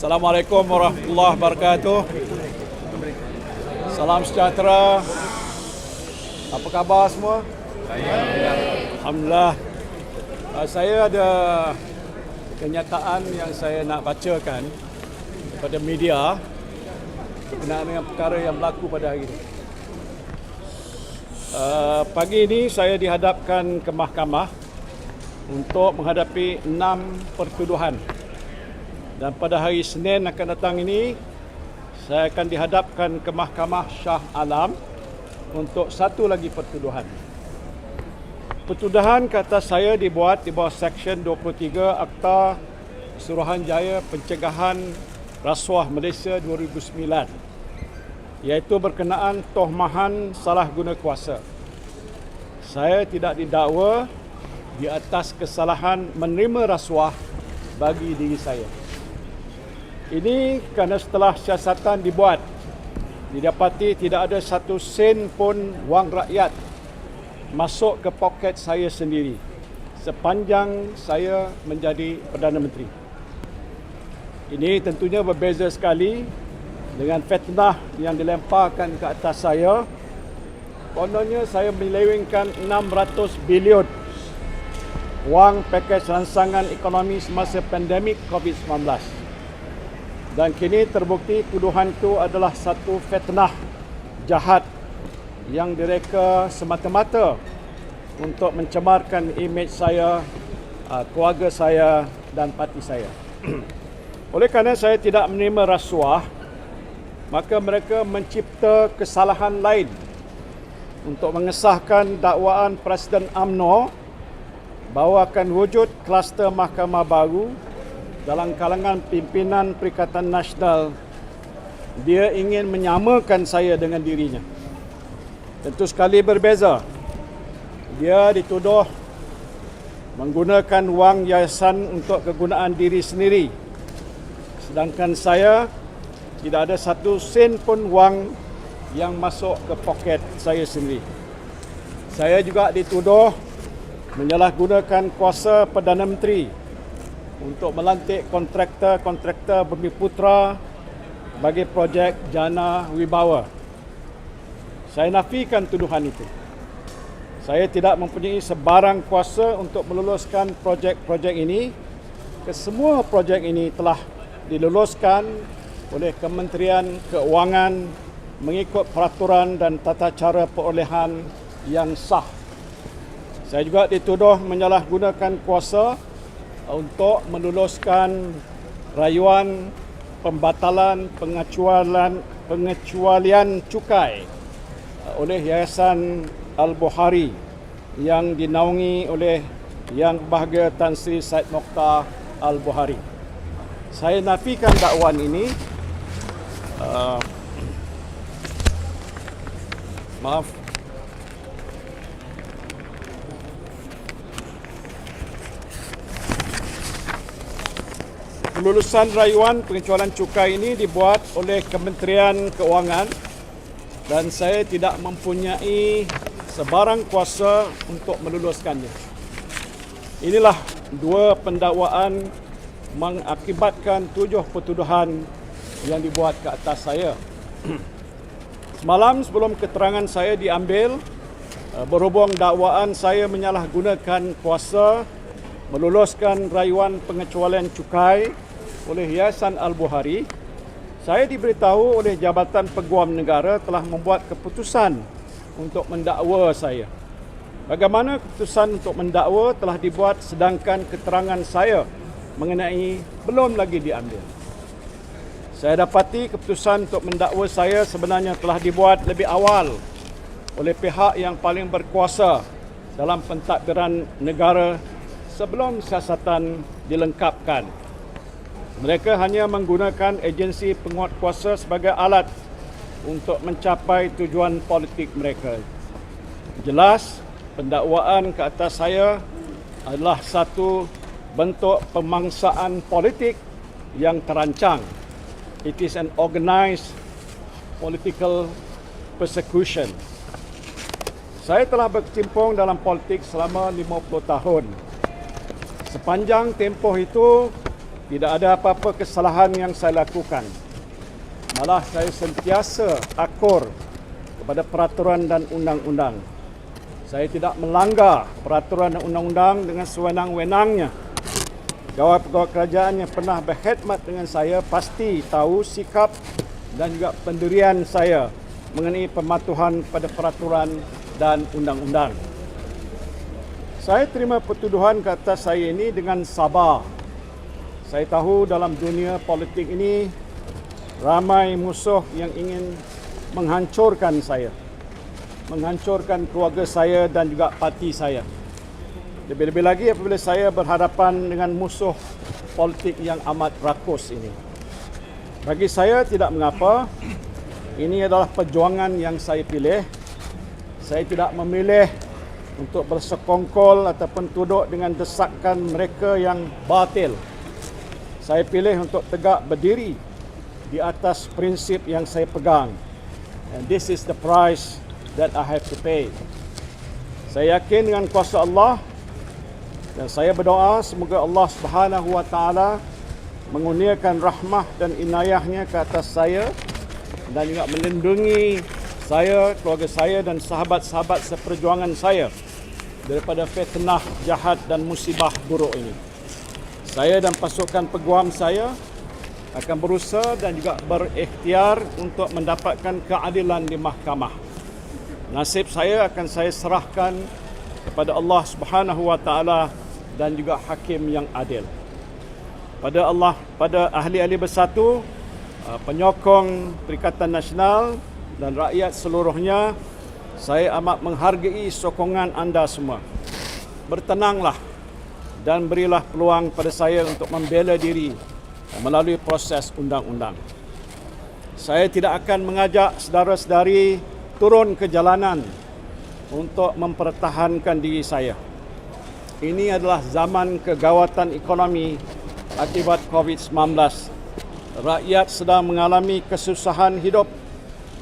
Assalamualaikum warahmatullahi wabarakatuh. Salam sejahtera. Apa khabar semua? Alhamdulillah. Saya ada kenyataan yang saya nak bacakan kepada media berkenaan dengan perkara yang berlaku pada hari ini. Pagi ini saya dihadapkan ke mahkamah untuk menghadapi 6 pertuduhan. Dan pada hari Senin akan datang ini, saya akan dihadapkan ke Mahkamah Shah Alam untuk satu lagi pertuduhan. Pertuduhan kata saya dibuat di bawah Seksyen 23 Akta Suruhanjaya Pencegahan Rasuah Malaysia 2009, iaitu berkenaan tohmahan salah guna kuasa. Saya tidak didakwa di atas kesalahan menerima rasuah bagi diri saya. Ini kerana setelah siasatan dibuat, didapati tidak ada satu sen pun wang rakyat masuk ke poket saya sendiri sepanjang saya menjadi Perdana Menteri. Ini tentunya berbeza sekali dengan fitnah yang dilemparkan ke atas saya. Kononnya saya menyelewengkan 600 bilion wang pakej ransangan ekonomi semasa pandemik COVID-19. Dan kini terbukti tuduhan itu adalah satu fitnah jahat yang direka semata-mata untuk mencemarkan imej saya, keluarga saya dan parti saya. Oleh kerana saya tidak menerima rasuah, maka mereka mencipta kesalahan lain untuk mengesahkan dakwaan Presiden UMNO bahawa akan wujud kluster mahkamah baru dalam kalangan pimpinan Perikatan Nasional. Dia ingin menyamakan saya dengan dirinya. Tentu sekali berbeza. Dia dituduh menggunakan wang yayasan untuk kegunaan diri sendiri. Sedangkan saya tidak ada satu sen pun wang yang masuk ke poket saya sendiri. Saya juga dituduh menyalahgunakan kuasa Perdana Menteri untuk melantik kontraktor Bumiputera bagi projek Jana Wibawa. Saya nafikan tuduhan itu. Saya tidak mempunyai sebarang kuasa untuk meluluskan projek-projek ini. Kesemua projek ini telah diluluskan oleh Kementerian Keuangan mengikut peraturan dan tata cara perolehan yang sah. Saya juga dituduh menyalahgunakan kuasa untuk meluluskan rayuan pembatalan pengecualian cukai oleh Yayasan Al-Bukhari yang dinaungi oleh Yang Berbahagia Tan Sri Syed Mokhtar Al-Bukhari. Saya nafikan dakwaan ini. Kelulusan rayuan pengecualian cukai ini dibuat oleh Kementerian Keuangan dan saya tidak mempunyai sebarang kuasa untuk meluluskannya. Inilah dua pendakwaan mengakibatkan 7 pertuduhan yang dibuat ke atas saya. Semalam sebelum keterangan saya diambil, berhubung dakwaan saya menyalahgunakan kuasa meluluskan rayuan pengecualian cukai oleh Yayasan Al-Bukhari, saya diberitahu oleh Jabatan Peguam Negara telah membuat keputusan untuk mendakwa saya. Bagaimana keputusan untuk mendakwa telah dibuat sedangkan keterangan saya mengenai belum lagi diambil. Saya dapati keputusan untuk mendakwa saya sebenarnya telah dibuat lebih awal oleh pihak yang paling berkuasa dalam pentadbiran negara sebelum siasatan dilengkapkan. Mereka hanya menggunakan agensi penguatkuasa sebagai alat untuk mencapai tujuan politik mereka. Jelas, pendakwaan ke atas saya adalah satu bentuk pemangsaan politik yang terancang. It is an organized political persecution. Saya telah berkecimpung dalam politik selama 50 tahun. Sepanjang tempoh itu, Tidak ada apa-apa kesalahan yang saya lakukan. Malah saya sentiasa akur kepada peraturan dan undang-undang. Saya tidak melanggar peraturan dan undang-undang dengan sewenang-wenangnya. Pegawai-pegawai kerajaan yang pernah berkhidmat dengan saya pasti tahu sikap dan juga pendirian saya mengenai pematuhan pada peraturan dan undang-undang. Saya terima pertuduhan ke atas saya ini dengan sabar. Saya tahu dalam dunia politik ini ramai musuh yang ingin menghancurkan saya, menghancurkan keluarga saya dan juga parti saya. Lebih-lebih lagi apabila saya berhadapan dengan musuh politik yang amat rakus ini. Bagi saya tidak mengapa, ini adalah perjuangan yang saya pilih. Saya tidak memilih untuk bersekongkol ataupun duduk dengan desakan mereka yang batil. Saya pilih untuk tegak berdiri di atas prinsip yang saya pegang. And this is the price that I have to pay. Saya yakin dengan kuasa Allah dan saya berdoa semoga Allah Subhanahu wa taala mengurniakan rahmah dan inayahnya ke atas saya dan juga melindungi saya, keluarga saya dan sahabat-sahabat seperjuangan saya daripada fitnah jahat dan musibah buruk ini. Saya dan pasukan peguam saya akan berusaha dan juga berikhtiar untuk mendapatkan keadilan di mahkamah. Nasib saya akan saya serahkan kepada Allah Subhanahu wa taala dan juga hakim yang adil. Pada Allah, pada ahli-ahli bersatu, penyokong Perikatan Nasional dan rakyat seluruhnya, saya amat menghargai sokongan anda semua. Bertenanglah dan berilah peluang pada saya untuk membela diri melalui proses undang-undang. Saya tidak akan mengajak saudara-saudari turun ke jalanan untuk mempertahankan diri saya. Ini adalah zaman kegawatan ekonomi akibat COVID-19. Rakyat sedang mengalami kesusahan hidup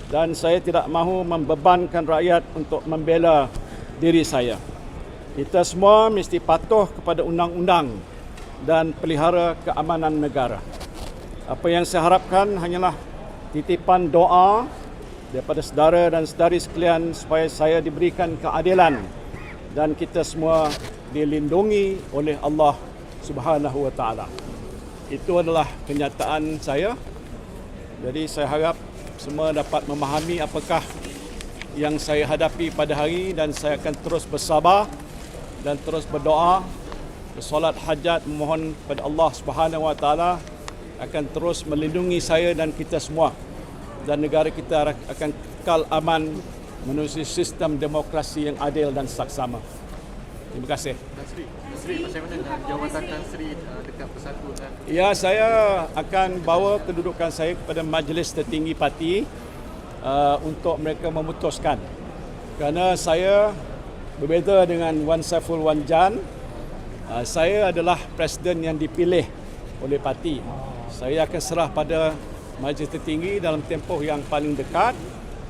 dan saya tidak mahu membebankan rakyat untuk membela diri saya. Kita semua mesti patuh kepada undang-undang dan pelihara keamanan negara. Apa yang saya harapkan hanyalah titipan doa daripada saudara dan saudari sekalian supaya saya diberikan keadilan dan kita semua dilindungi oleh Allah Subhanahu wa taala. Itu adalah kenyataan saya. Jadi saya harap semua dapat memahami apakah yang saya hadapi pada hari dan saya akan terus bersabar dan terus berdoa, bersolat hajat, memohon kepada Allah Subhanahu wa taala akan terus melindungi saya dan kita semua dan negara kita akan kekal aman menuju sistem demokrasi yang adil dan saksama. Terima kasih. Sri, macam mana jawatan Tan Sri dekat Persatu? Ya, saya akan bawa kedudukan saya kepada Majlis Tertinggi Parti untuk mereka memutuskan. Kerana saya berbeza dengan Wan Saiful Wan Jan, saya adalah presiden yang dipilih oleh parti. Saya akan serah pada Majlis Tertinggi dalam tempoh yang paling dekat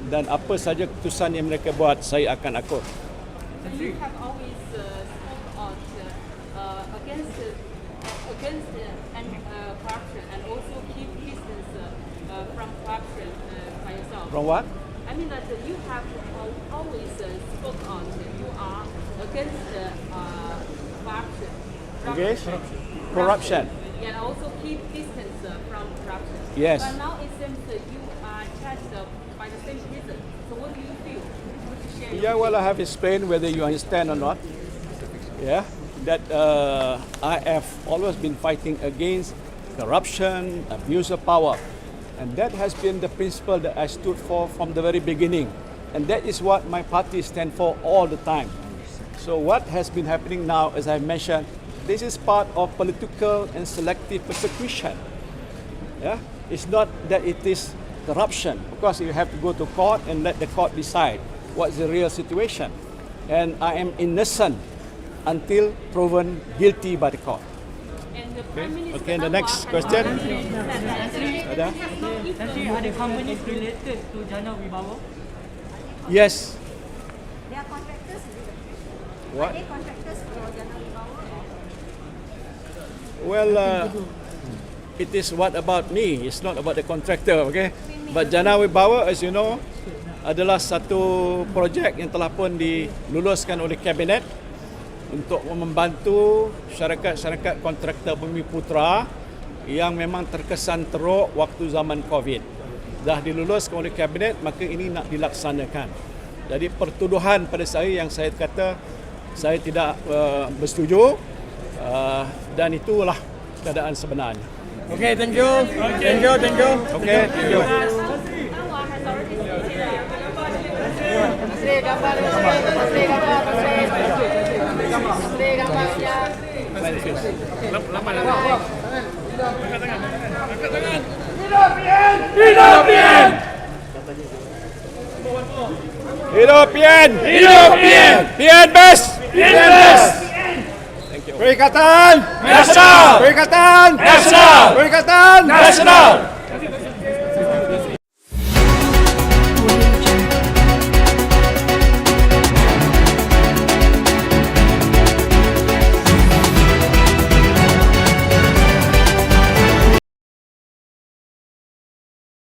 dan apa saja keputusan yang mereka buat, saya akan akur. You have always spoke out against corruption and also keep distance from corruption by yourself. From what? I mean that you have always spoke out. You are against corruption. Against corruption. And also keep distance from corruption. Yes. But now it seems that you are charged by the same prison. So what do you feel? Would you share your Yeah, well, I have explained whether you understand or not. Yeah, that I have always been fighting against corruption, abuse of power. And that has been the principle that I stood for from the very beginning. And that is what my party stands for all the time. So what has been happening now, as I mentioned, this is part of political and selective persecution. Yeah? It's not that it is corruption, because you have to go to court and let the court decide what's the real situation. And I am innocent until proven guilty by the court. And the Prime Minister Okay, the Anwar next has question. already said that Ada? Are the companies related to Jana Wibawa? Yes. They are contractors. What? Are they contractors for Jana Wibawa? Well, it is what about me. It's not about the contractor, okay? But Jana Wibawa, as you know, adalah satu projek yang telah pun diluluskan oleh Kabinet untuk membantu syarikat-syarikat kontraktor Bumi Putra yang memang terkesan teruk waktu zaman COVID. Dah diluluskan oleh Kabinet, maka ini nak dilaksanakan. Jadi pertuduhan pada saya yang saya kata saya tidak bersetuju dan itulah keadaan sebenarnya. Okay, thank you. Thank you. Okay, thank you. Hidup PN! PN best! Thank you. Perikatan Nasional!